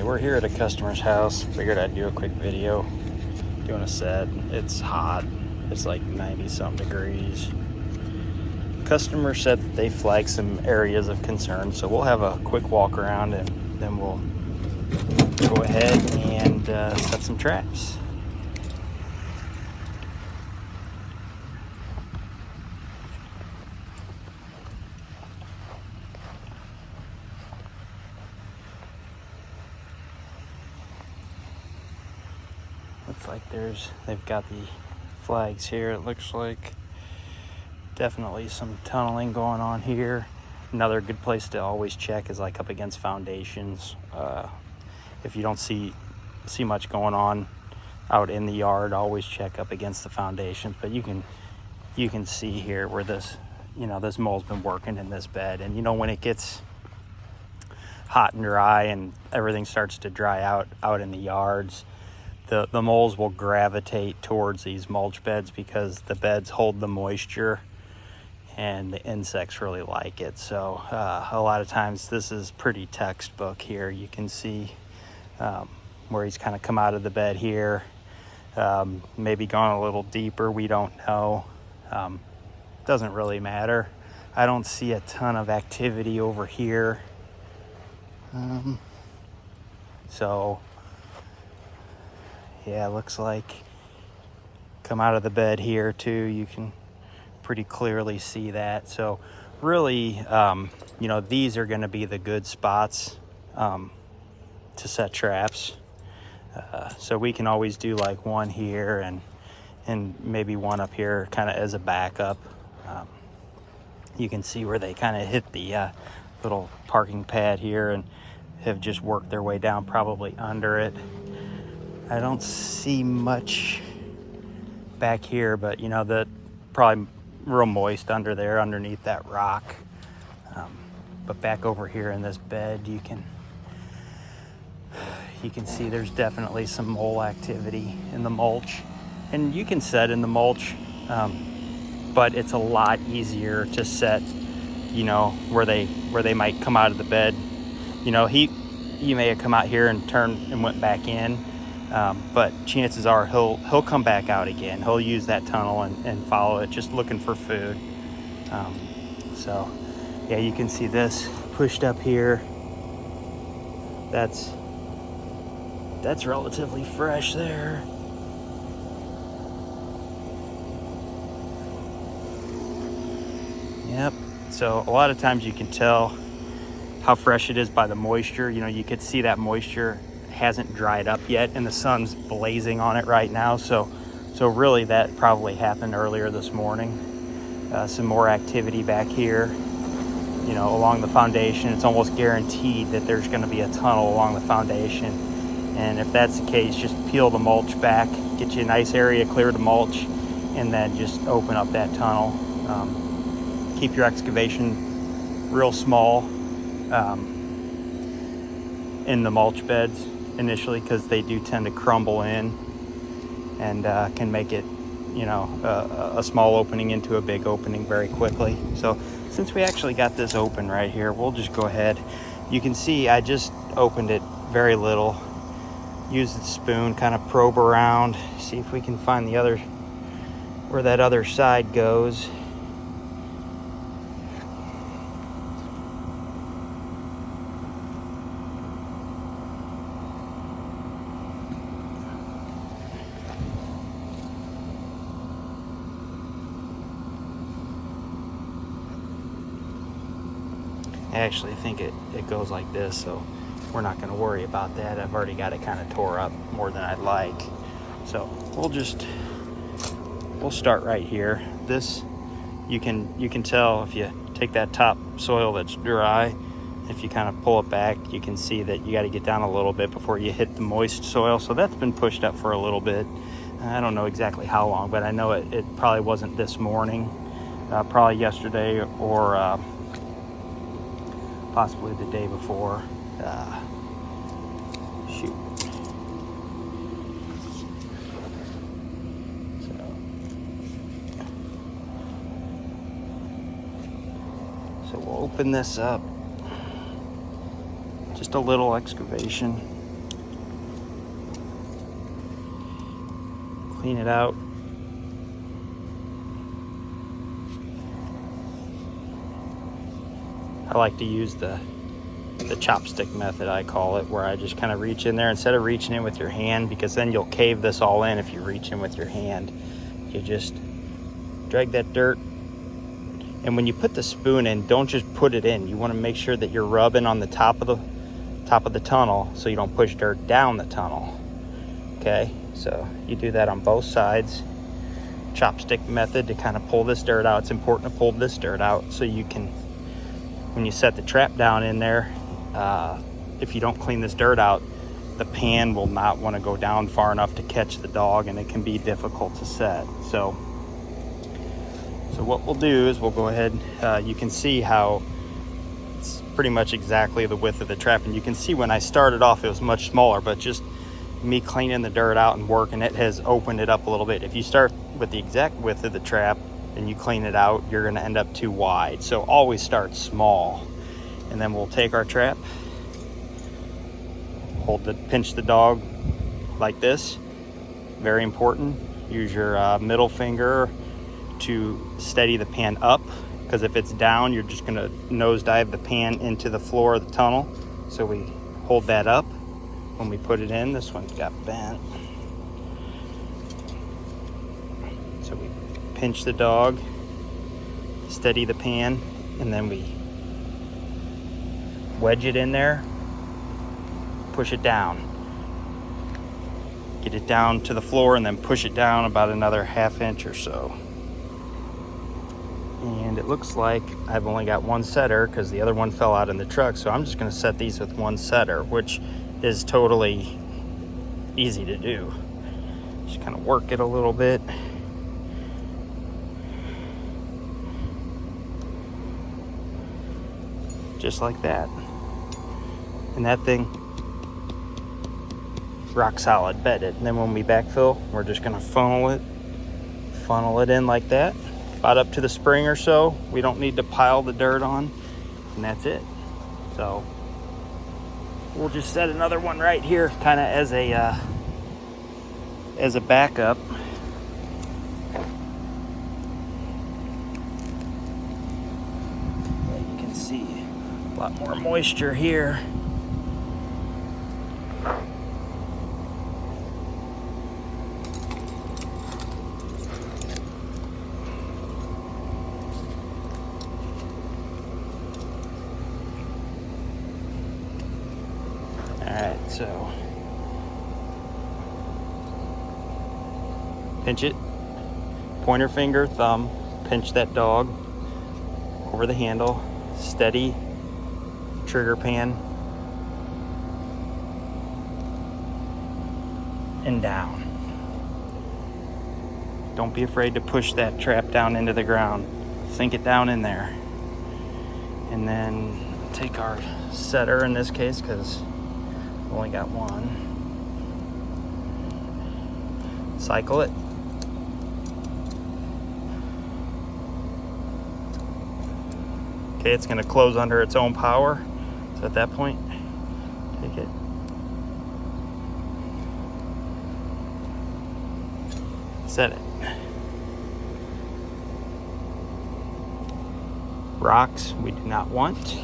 we're here at a customer's house. Figured I'd do a quick video doing a set. It's hot. It's like 90-something degrees. Customer said that they flagged some areas of concern, so we'll have a quick walk around and then we'll go ahead and set some traps. Looks like they've got the flags here. It looks like definitely some tunneling going on here. Another good place to always check is like up against foundations. If you don't see much going on out in the yard, always check up against the foundations. But you can see here where this mole's been working in this bed, and when it gets hot and dry and everything starts to dry out in the yards, the moles will gravitate towards these mulch beds because the beds hold the moisture and the insects really like it. So a lot of times this is pretty textbook here. You can see where he's kind of come out of the bed here, maybe gone a little deeper, we don't know. Doesn't really matter. I don't see a ton of activity over here. So yeah, looks like come out of the bed here too. You can pretty clearly see that. So really, these are going to be the good spots to set traps. So we can always do like one here and maybe one up here kind of as a backup. You can see where they kind of hit the little parking pad here and have just worked their way down probably under it. I don't see much back here, but that probably real moist under there underneath that rock. But back over here in this bed, you can see there's definitely some mole activity in the mulch, and you can set in the mulch, but it's a lot easier to set where they might come out of the bed. He may have come out here and turned and went back in. But chances are he'll come back out again. He'll use that tunnel and follow it, just looking for food. So yeah, you can see this pushed up here. That's relatively fresh there. Yep. So a lot of times you can tell how fresh it is by the moisture. You could see that moisture hasn't dried up yet and the sun's blazing on it right now, so really that probably happened earlier this morning. Some more activity back here along the foundation. It's almost guaranteed that there's going to be a tunnel along the foundation, and if that's the case, just peel the mulch back, get you a nice area, clear the mulch, and then just open up that tunnel. Keep your excavation real small in the mulch beds initially, because they do tend to crumble in and can make it a small opening into a big opening very quickly. So since we actually got this open right here, we'll just go ahead. You can see I just opened it very little, use the spoon, kind of probe around, see if we can find where that other side goes. I actually think it goes like this, so we're not going to worry about that. I've already got it kind of tore up more than I'd like. So we'll start right here. This, you can tell if you take that top soil that's dry, if you kind of pull it back, you can see that you got to get down a little bit before you hit the moist soil. So that's been pushed up for a little bit. I don't know exactly how long, but I know it probably wasn't this morning, probably yesterday or possibly the day before. So we'll open this up. Just a little excavation. clean it out. I like to use the chopstick method, I call it, where I just kind of reach in there instead of reaching in with your hand, because then you'll cave this all in if you reach in with your hand. You just drag that dirt, and when you put the spoon in, don't just put it in. You want to make sure that you're rubbing on the top of the tunnel so you don't push dirt down the tunnel. Okay, so you do that on both sides. Chopstick method to kind of pull this dirt out. It's important to pull this dirt out so you can, when you set the trap down in there, if you don't clean this dirt out, the pan will not want to go down far enough to catch the dog, and it can be difficult to set. So what we'll do is we'll go ahead, you can see how it's pretty much exactly the width of the trap, and you can see when I started off it was much smaller, but just me cleaning the dirt out and working it has opened it up a little bit. If you start with the exact width of the trap and you clean it out, you're going to end up too wide. So always start small. And then we'll take our trap, pinch the dog like this. Very important. Use your middle finger to steady the pan up, because if it's down, you're just going to nosedive the pan into the floor of the tunnel. So we hold that up when we put it in. This one's got bent. So we pinch the dog, steady the pan, and then we wedge it in there, push it down, get it down to the floor, and then push it down about another 1/2 inch or so. And it looks like I've only got one setter because the other one fell out in the truck, so I'm just going to set these with one setter, which is totally easy to do. Just kind of work it a little bit. Just like that. And that thing, rock solid, bedded. And then when we backfill, we're just gonna funnel it in like that, about up to the spring or so. We don't need to pile the dirt on, and that's it. So we'll just set another one right here, kind of as a backup. You can see a lot more moisture here. Alright, so pinch it, pointer finger, thumb, pinch that dog over the handle, steady trigger pan, and down. Don't be afraid to push that trap down into the ground. Sink it down in there. And then take our setter in this case, because we only got one. Cycle it. Okay, it's going to close under its own power. So at that point, take it. Set it. Rocks we do not want. So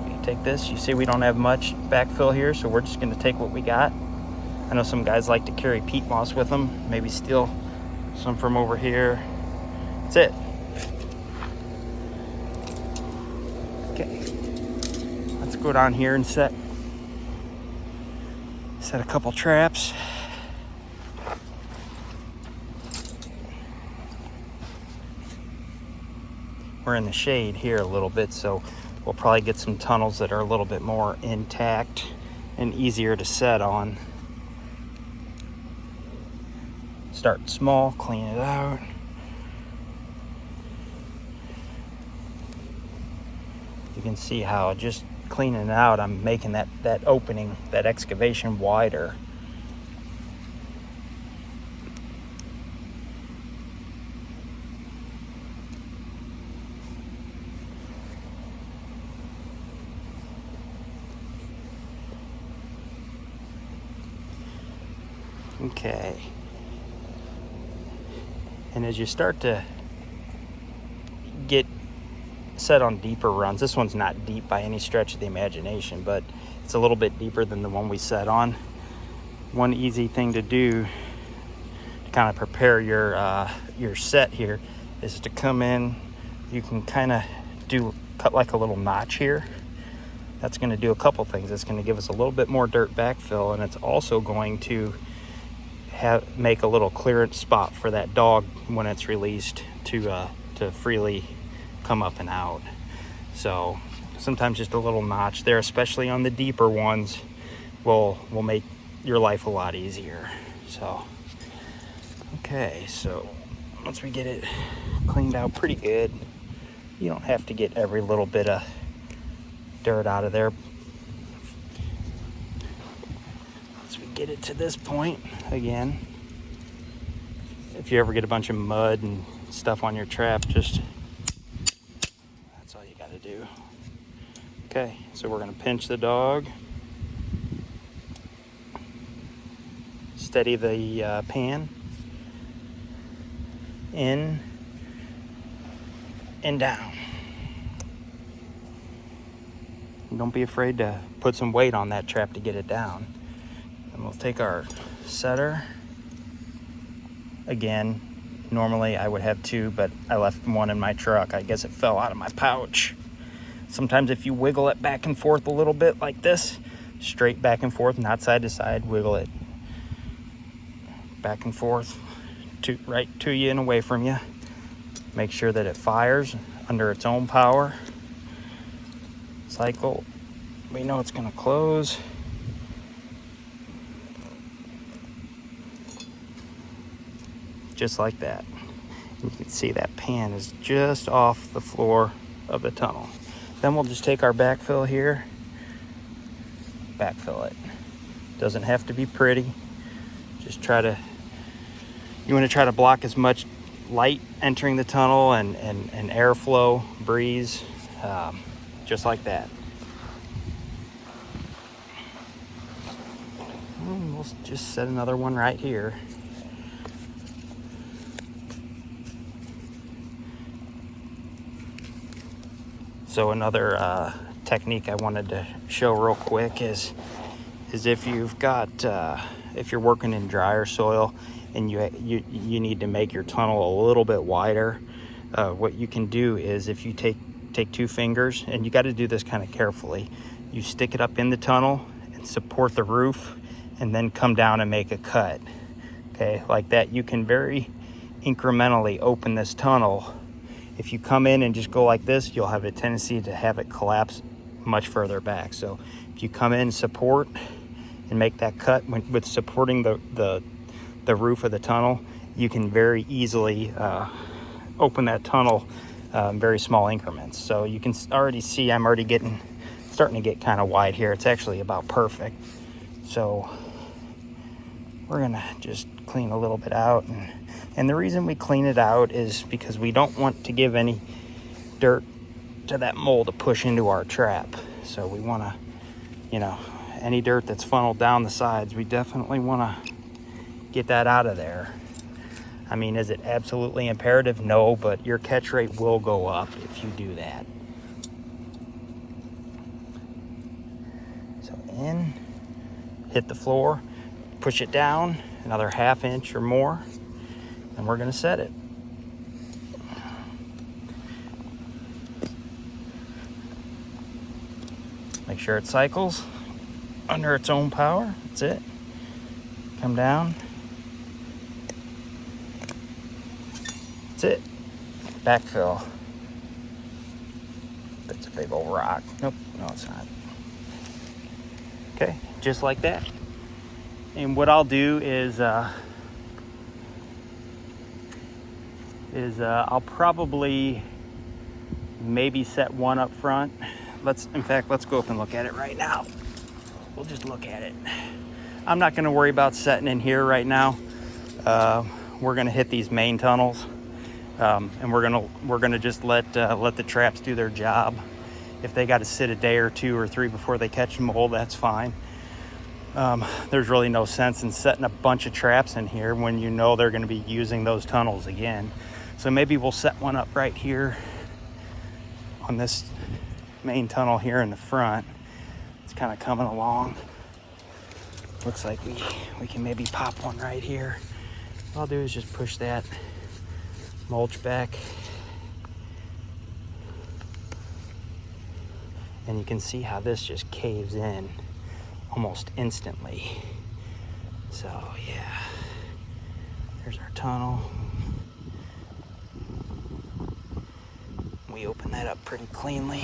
you take this, you see we don't have much backfill here, so we're just going to take what we got. I know some guys like to carry peat moss with them, maybe steal some from over here. That's it. Okay, let's go down here and set a couple traps. We're in the shade here a little bit, so we'll probably get some tunnels that are a little bit more intact and easier to set on. Start small, clean it out. You can see how just cleaning it out, I'm making that opening, that excavation wider. Okay. And as you start to get set on deeper runs, this one's not deep by any stretch of the imagination, but it's a little bit deeper than the one we set on. One easy thing to do to kind of prepare your set here is to come in. You can kind of cut like a little notch here. That's going to do a couple things. It's going to give us a little bit more dirt backfill, and it's also going to make a little clearance spot for that dog when it's released to freely come up and out. So sometimes just a little notch there, especially on the deeper ones, will make your life a lot easier. So okay, so once we get it cleaned out pretty good, you don't have to get every little bit of dirt out of there. Once we get it to this point, again, if you ever get a bunch of mud and stuff on your trap, that's all you got to do. Okay, so we're going to pinch the dog, steady the pan, in and down. Don't be afraid to put some weight on that trap to get it down. And we'll take our setter. Again, normally I would have two, but I left one in my truck. I guess it fell out of my pouch. Sometimes if you wiggle it back and forth a little bit like this, straight back and forth, not side to side, wiggle it back and forth right to you and away from you. Make sure that it fires under its own power. Cycle, we know it's going to close. Just like that. You can see that pan is just off the floor of the tunnel. Then we'll just take our backfill here, backfill it. Doesn't have to be pretty. Just you want to try to block as much light entering the tunnel and airflow, breeze, just like that. And we'll just set another one right here. So another technique I wanted to show real quick is if you've got if you're working in drier soil and you need to make your tunnel a little bit wider, what you can do is if you take two fingers, and you got to do this kind of carefully, you stick it up in the tunnel and support the roof and then come down and make a cut. Okay, like that. You can very incrementally open this tunnel. If you come in and just go like this, you'll have a tendency to have it collapse much further back. So if you come in, support, and make that cut with supporting the roof of the tunnel, you can very easily open that tunnel in very small increments. So you can already see I'm already starting to get kind of wide here. It's actually about perfect. So we're gonna just clean a little bit out, and the reason we clean it out is because we don't want to give any dirt to that mold to push into our trap. So we want to, any dirt that's funneled down the sides, we definitely want to get that out of there. I mean, is it absolutely imperative? No, but your catch rate will go up if you do that. So in, hit the floor, push it down another 1/2 inch or more, and we're going to set it. Make sure it cycles under its own power. That's it. Come down. That's it. Backfill. That's a big old rock. Nope, no it's not. Okay, just like that. And what I'll do is I'll probably maybe set one up front. Let's go up and look at it right now. We'll just look at it. I'm not going to worry about setting in here right now. We're going to hit these main tunnels, and we're going to just let the traps do their job. If they got to sit a day or 2 or 3 before they catch mold, that's fine. there's really no sense in setting a bunch of traps in here when you know they're going to be using those tunnels again. So maybe we'll set one up right here on this main tunnel here in the front. It's kind of coming along. Looks like we can maybe pop one right here. All I'll do is just push that mulch back. And you can see how this just caves in almost instantly. So yeah, there's our tunnel. We open that up pretty cleanly.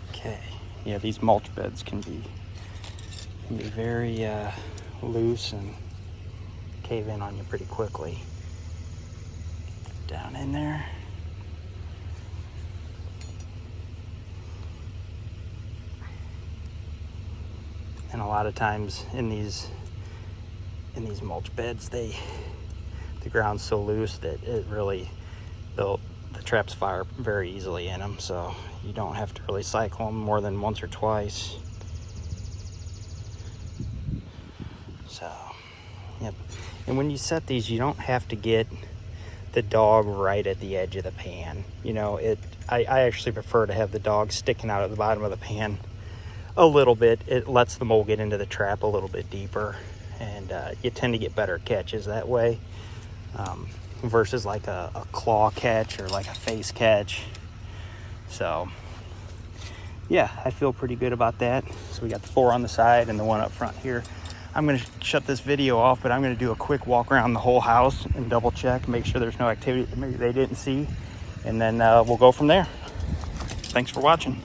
Okay, yeah, these mulch beds can be very loose and cave in on you pretty quickly. Down in there. And a lot of times in these mulch beds, the ground's so loose that it really, the traps fire very easily in them, so you don't have to really cycle them more than once or twice. So, yep. And when you set these, you don't have to get the dog right at the edge of the pan. You know, I actually prefer to have the dog sticking out at the bottom of the pan a little bit. It lets the mole get into the trap a little bit deeper, and you tend to get better catches that way, versus like a claw catch or like a face catch. So yeah, I feel pretty good about that. So we got the 4 on the side and the 1 up front here. I'm going to shut this video off, but I'm going to do a quick walk around the whole house and double check, make sure there's no activity that maybe they didn't see, and then we'll go from there. Thanks for watching.